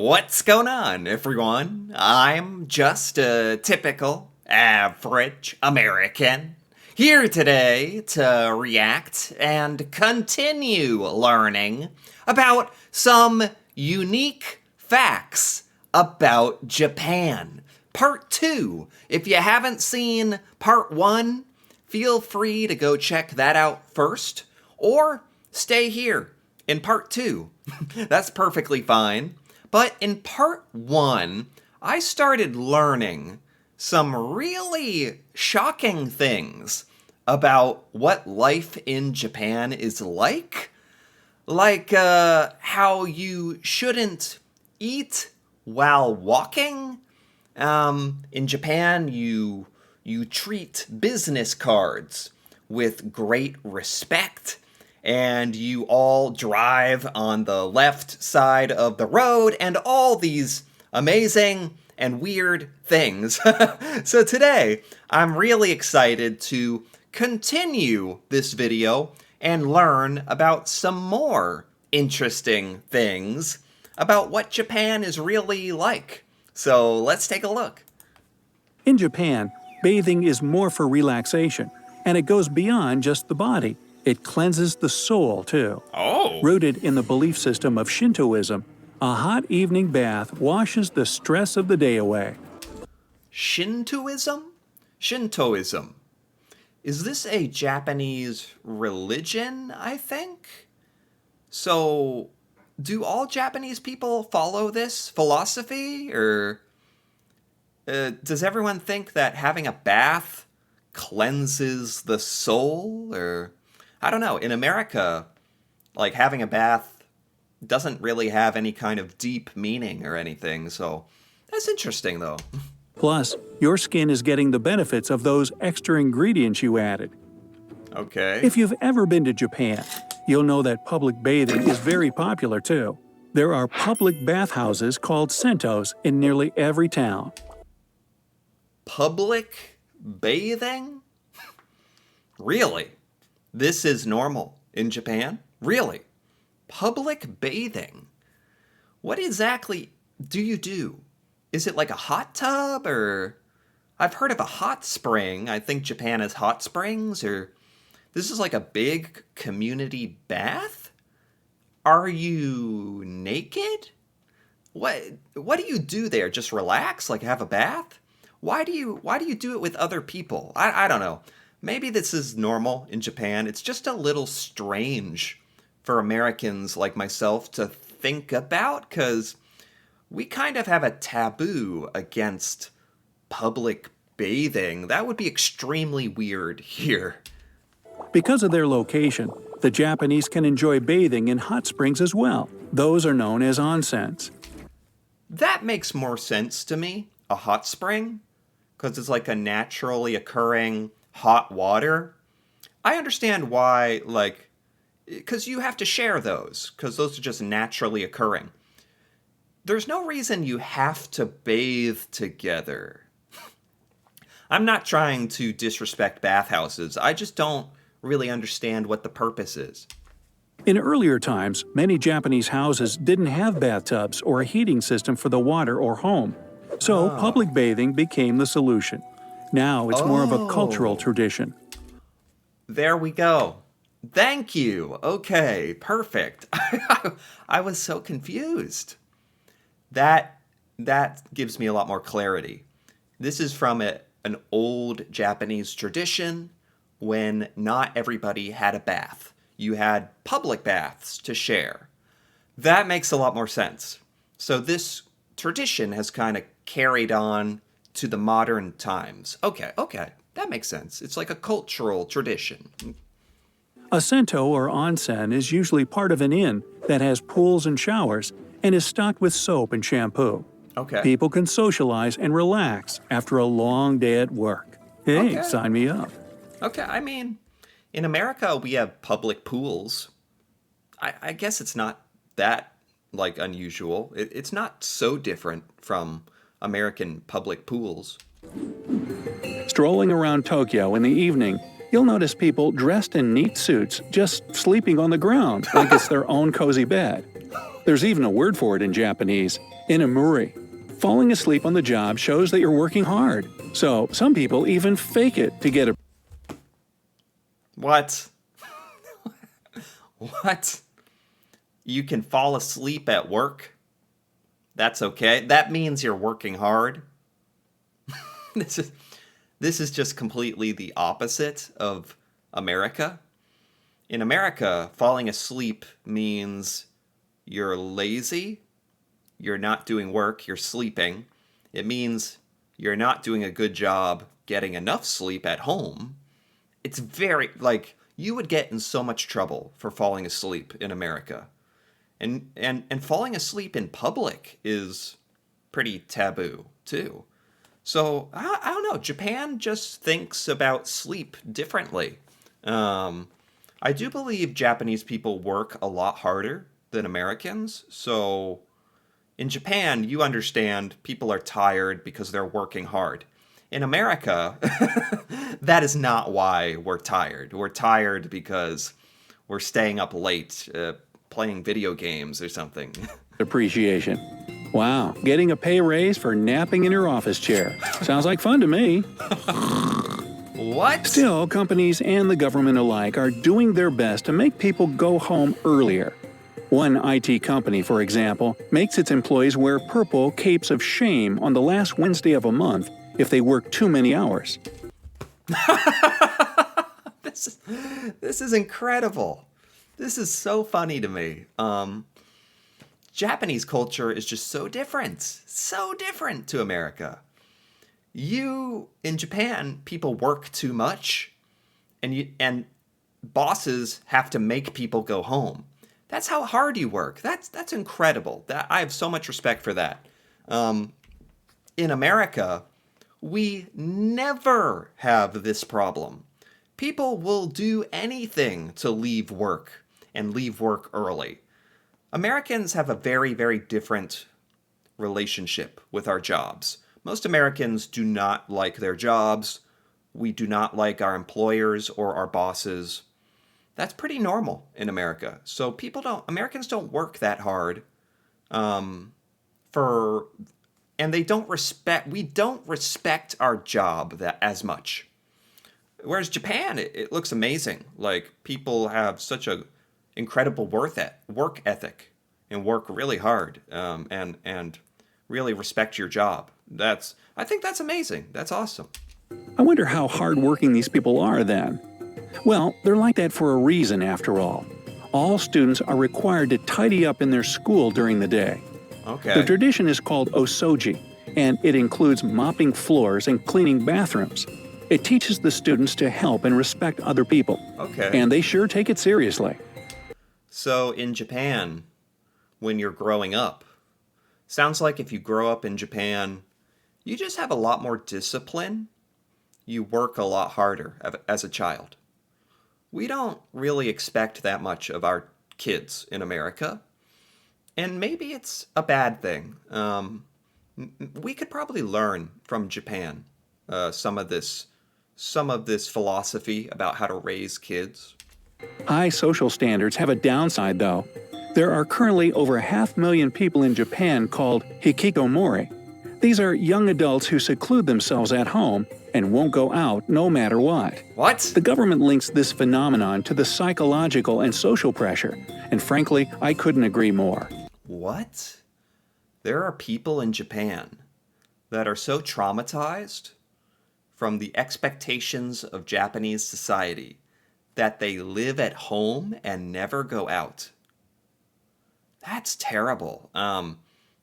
What's going on, everyone? I'm just a typical, average American here today to react and continue learning about some unique facts about Japan. Part 2. If you haven't seen Part 1, feel free to go check that out first, or stay here in Part 2. That's perfectly fine. But in Part 1, I started learning some really shocking things about what life in Japan is like. Like how you shouldn't eat while walking. In Japan, you treat business cards with great respect, and you all drive on the left side of the road, and all these amazing and weird things. So today, I'm really excited to continue this video and learn about some more interesting things about what Japan is really like. So let's take a look. In Japan, bathing is more for relaxation, and it goes beyond just the body. It cleanses the soul, too. Oh. Rooted in the belief system of Shintoism, a hot evening bath washes the stress of the day away. Shintoism? Shintoism. Is this a Japanese religion, I think? So, do all Japanese people follow this philosophy, or does everyone think that having a bath cleanses the soul, or I don't know. In America, like having a bath doesn't really have any kind of deep meaning or anything, so that's interesting though. Plus, your skin is getting the benefits of those extra ingredients you added. Okay. If you've ever been to Japan, you'll know that public bathing is very popular too. There are public bathhouses called sentos in nearly every town. Public bathing? Really? This is normal in Japan? Really? Public bathing? What exactly do you do? Is it like a hot tub, or I've heard of a hot spring. I think Japan has hot springs, or this is like a big community bath? Are you naked? What do you do there? Just relax, like have a bath? Why do you do it with other people? I don't know. Maybe this is normal in Japan. It's just a little strange for Americans like myself to think about, because we kind of have a taboo against public bathing. That would be extremely weird here. Because of their location, the Japanese can enjoy bathing in hot springs as well. Those are known as onsens. That makes more sense to me, a hot spring, because it's like a naturally occurring hot water. I understand why, like, because you have to share those, because those are just naturally occurring. There's no reason you have to bathe together. I'm not trying to disrespect bathhouses. I just don't really understand what the purpose is. In earlier times, many Japanese houses didn't have bathtubs or a heating system for the water or home. So public bathing became the solution. Now it's more of a cultural tradition. There we go. Thank you. Okay, perfect. I was so confused. That gives me a lot more clarity. This is from an old Japanese tradition when not everybody had a bath. You had public baths to share. That makes a lot more sense. So this tradition has kind of carried on to the modern times. Okay, that makes sense. It's like a cultural tradition. A sento or onsen is usually part of an inn that has pools and showers and is stocked with soap and shampoo. Okay. People can socialize and relax after a long day at work. Hey, Okay. sign me up. Okay, I mean, in America we have public pools. I guess it's not that, like, unusual. It's not so different from American public pools. Strolling around Tokyo in the evening, you'll notice people dressed in neat suits just sleeping on the ground like it's their own cozy bed. There's even a word for it in Japanese, Inamuri. Falling asleep on the job shows that you're working hard. So some people even fake it to get a What? What? You can fall asleep at work? That's okay. That means you're working hard. This is this is just completely the opposite of America. In America, falling asleep means you're lazy, you're not doing work, you're sleeping. It means you're not doing a good job getting enough sleep at home. It's very, like, you would get in so much trouble for falling asleep in America. And falling asleep in public is pretty taboo, too. So, I don't know. Japan just thinks about sleep differently. I do believe Japanese people work a lot harder than Americans. So, in Japan, you understand people are tired because they're working hard. In America, that is not why we're tired. We're tired because we're staying up late, playing video games or something. appreciation. Wow, getting a pay raise for napping in your office chair. Sounds like fun to me. What? Still, companies and the government alike are doing their best to make people go home earlier. One IT company, for example, makes its employees wear purple capes of shame on the last Wednesday of a month if they work too many hours. This is incredible. This is so funny to me. Japanese culture is just so different to America. In Japan, people work too much, and bosses have to make people go home. That's how hard you work. That's incredible. I have so much respect for that. In America, we never have this problem. People will do anything to leave work and leave work early. Americans have a very, very different relationship with our jobs. Most Americans do not like their jobs. We do not like our employers or our bosses. That's pretty normal in America. So Americans don't work that hard, and we don't respect our job as much. Whereas Japan, it looks amazing. Like, people have such a incredible work ethic and work really hard, and really respect your job. I think that's amazing. That's awesome. I wonder how hardworking these people are then. Well, they're like that for a reason, after all. All students are required to tidy up in their school during the day. Okay. The tradition is called osoji, and it includes mopping floors and cleaning bathrooms. It teaches the students to help and respect other people. Okay. And they sure take it seriously. So in Japan, when you're growing up, sounds like if you grow up in Japan, you just have a lot more discipline. You work a lot harder as a child. We don't really expect that much of our kids in America. And maybe it's a bad thing. We could probably learn from Japan some of this philosophy about how to raise kids. High social standards have a downside, though. There are currently over 500,000 people in Japan called hikikomori. These are young adults who seclude themselves at home and won't go out no matter what. What? The government links this phenomenon to the psychological and social pressure, and frankly, I couldn't agree more. What? There are people in Japan that are so traumatized from the expectations of Japanese society that they live at home and never go out. That's terrible.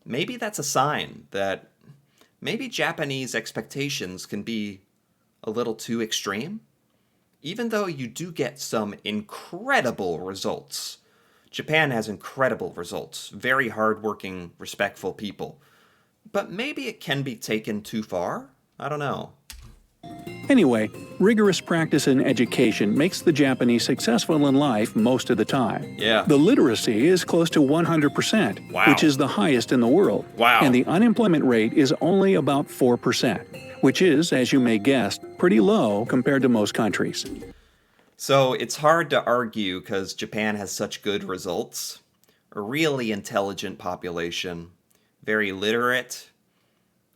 Maybe that's a sign that maybe Japanese expectations can be a little too extreme. Even though you do get some incredible results. Japan has incredible results. Very hardworking, respectful people. But maybe it can be taken too far? I don't know. Anyway, rigorous practice in education makes the Japanese successful in life most of the time. Yeah. The literacy is close to 100%, Wow. which is the highest in the world. Wow. And the unemployment rate is only about 4%, which is, as you may guess, pretty low compared to most countries. So it's hard to argue because Japan has such good results. A really intelligent population, very literate,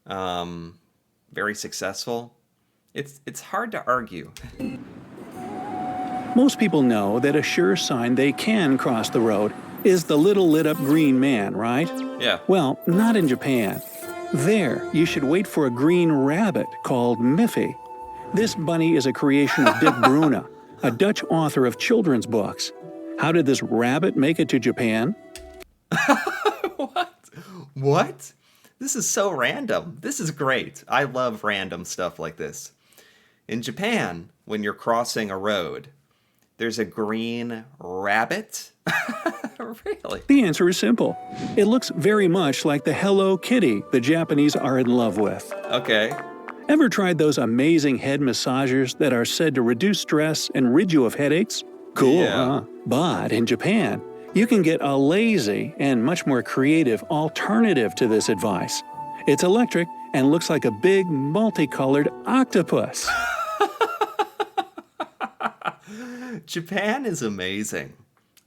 very successful. It's hard to argue. Most people know that a sure sign they can cross the road is the little lit up green man, right? Yeah. Well, not in Japan. There, you should wait for a green rabbit called Miffy. This bunny is a creation of Dick Bruna, a Dutch author of children's books. How did this rabbit make it to Japan? What? This is so random. This is great. I love random stuff like this. In Japan, when you're crossing a road, there's a green rabbit? Really? The answer is simple. It looks very much like the Hello Kitty the Japanese are in love with. Okay. Ever tried those amazing head massagers that are said to reduce stress and rid you of headaches? Cool, Yeah. huh? But in Japan, you can get a lazy and much more creative alternative to this advice. It's electric and looks like a big multicolored octopus. Japan is amazing.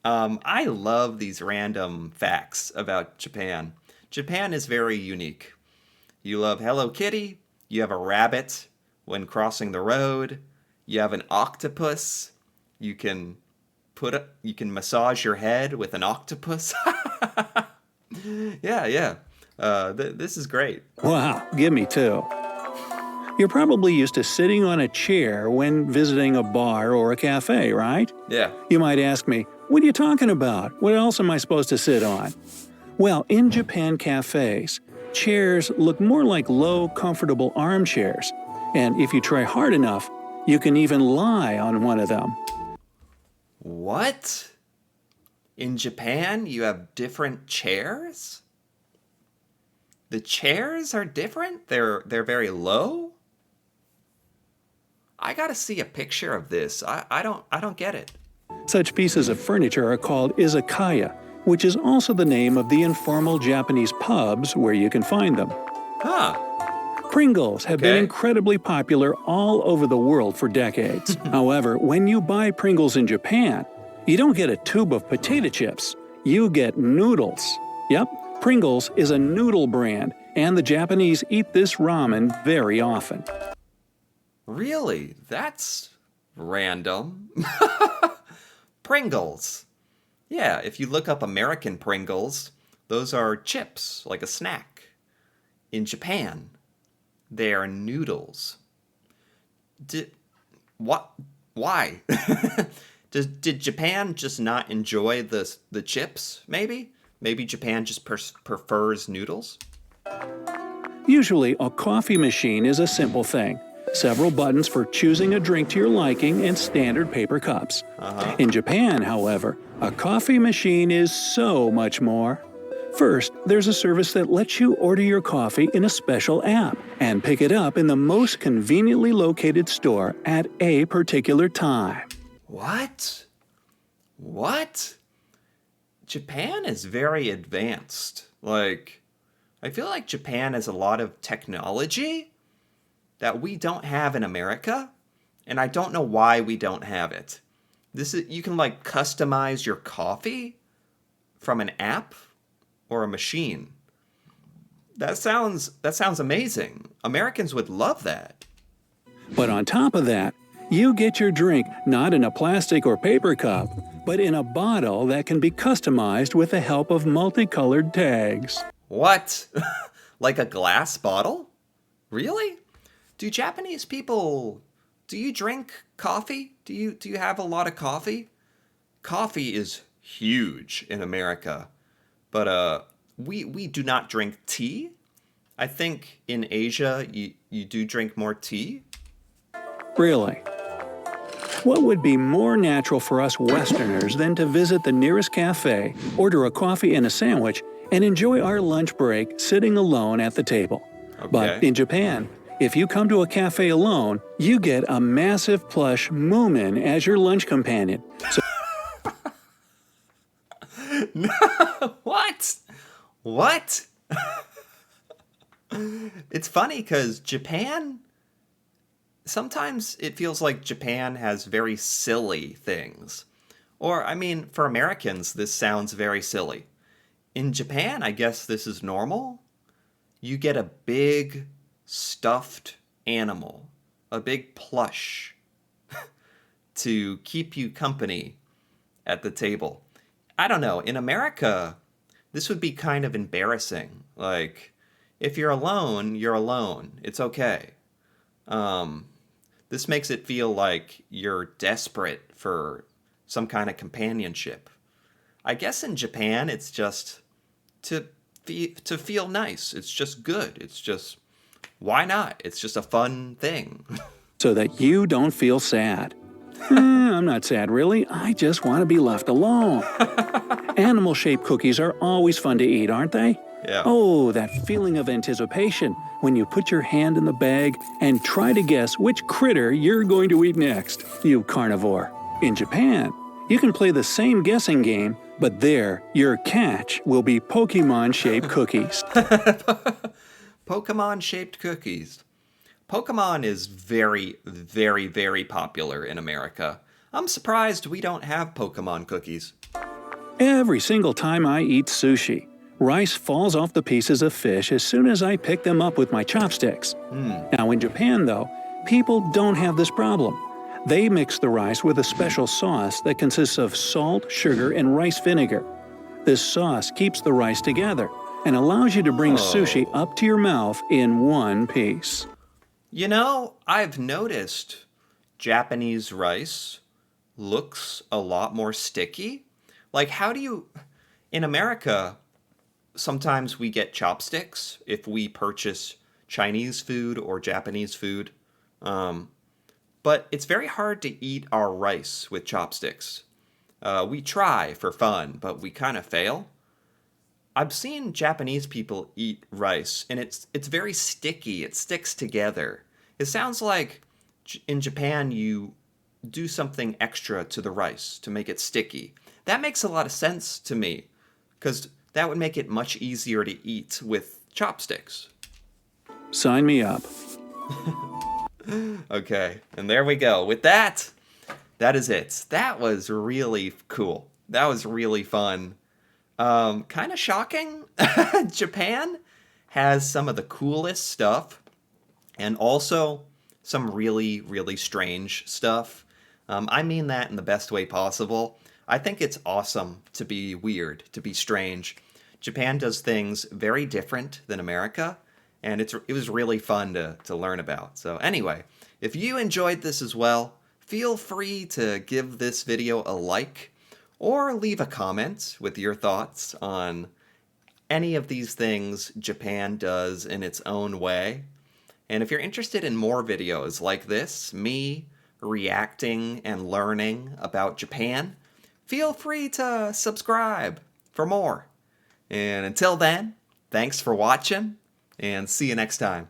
I love these random facts about Japan. Japan is very unique. You love Hello Kitty. You have a rabbit when crossing the road. You have an octopus. You can massage your head with an octopus. Yeah. This is great. Wow, give me two. You're probably used to sitting on a chair when visiting a bar or a cafe, right? Yeah. You might ask me, what are you talking about? What else am I supposed to sit on? Well, in Japan cafes, chairs look more like low, comfortable armchairs. And if you try hard enough, you can even lie on one of them. What? In Japan, you have different chairs? The chairs are different? They're very low? I gotta see a picture of this. I don't get it. Such pieces of furniture are called izakaya, which is also the name of the informal Japanese pubs where you can find them. Huh. Pringles have been Okay. incredibly popular all over the world for decades. However, when you buy Pringles in Japan, you don't get a tube of potato chips. You get noodles. Yep, Pringles is a noodle brand, and the Japanese eat this ramen very often. Really? That's random. Pringles. Yeah, if you look up American Pringles, those are chips, like a snack. In Japan, they are noodles. What? Why? Did Japan just not enjoy the chips, maybe? Maybe Japan just prefers noodles? Usually, a coffee machine is a simple thing. Several buttons for choosing a drink to your liking and standard paper cups. In Japan, however, a coffee machine is so much more. First, there's a service that lets you order your coffee in a special app and pick it up in the most conveniently located store at a particular time. What? What? Japan is very advanced. Like, I feel like Japan has a lot of technology that we don't have in America, and I don't know why we don't have it. You can like customize your coffee from an app or a machine. That sounds amazing. Americans would love that. But on top of that, you get your drink not in a plastic or paper cup, but in a bottle that can be customized with the help of multicolored tags. What? Like a glass bottle? Really? Do Japanese people, do you drink coffee? Do you have a lot of coffee? Coffee is huge in America, but we do not drink tea. I think in Asia you do drink more tea. Really? What would be more natural for us Westerners than to visit the nearest cafe, order a coffee and a sandwich, and enjoy our lunch break sitting alone at the table? But Okay. in Japan, if you come to a cafe alone, you get a massive plush Moomin as your lunch companion. So What? What? It's funny because Japan, sometimes it feels like Japan has very silly things. Or, I mean, for Americans, this sounds very silly. In Japan, I guess this is normal. you get a big stuffed animal, a big plush to keep you company at the table. I don't know, in America, this would be kind of embarrassing. Like, if you're alone, you're alone. It's okay. Um, this makes it feel like you're desperate for some kind of companionship. I guess in Japan, it's just to to feel nice. It's just good. It's just why not? It's just a fun thing. So that you don't feel sad. I'm not sad, really. I just want to be left alone. Animal-shaped cookies are always fun to eat, aren't they? Yeah. Oh, that feeling of anticipation when you put your hand in the bag and try to guess which critter you're going to eat next, you carnivore. In Japan, you can play the same guessing game, but there, your catch will be Pokemon-shaped cookies. Pokemon-shaped cookies. Pokemon is very, very, very popular in America. I'm surprised we don't have Pokemon cookies. Every single time I eat sushi, rice falls off the pieces of fish as soon as I pick them up with my chopsticks. Now in Japan, though, people don't have this problem. They mix the rice with a special sauce that consists of salt, sugar, and rice vinegar. This sauce keeps the rice together and allows you to bring sushi up to your mouth in one piece. You know, I've noticed Japanese rice looks a lot more sticky. Like, how do you... In America, sometimes we get chopsticks if we purchase Chinese food or Japanese food. But it's very hard to eat our rice with chopsticks. We try for fun, but we kind of fail. I've seen Japanese people eat rice, and it's very sticky. It sticks together. It sounds like in Japan you do something extra to the rice to make it sticky. That makes a lot of sense to me, because that would make it much easier to eat with chopsticks. Sign me up. Okay, and there we go. With that, that is it. That was really cool. That was really fun. Kind of shocking. Japan has some of the coolest stuff and also some really, really strange stuff. I mean that in the best way possible. I think it's awesome to be weird, to be strange. Japan does things very different than America, and it was really fun to learn about. So anyway, if you enjoyed this as well, feel free to give this video a like or leave a comment with your thoughts on any of these things Japan does in its own way. And if you're interested in more videos like this, me reacting and learning about Japan, feel free to subscribe for more. And until then, thanks for watching, and see you next time.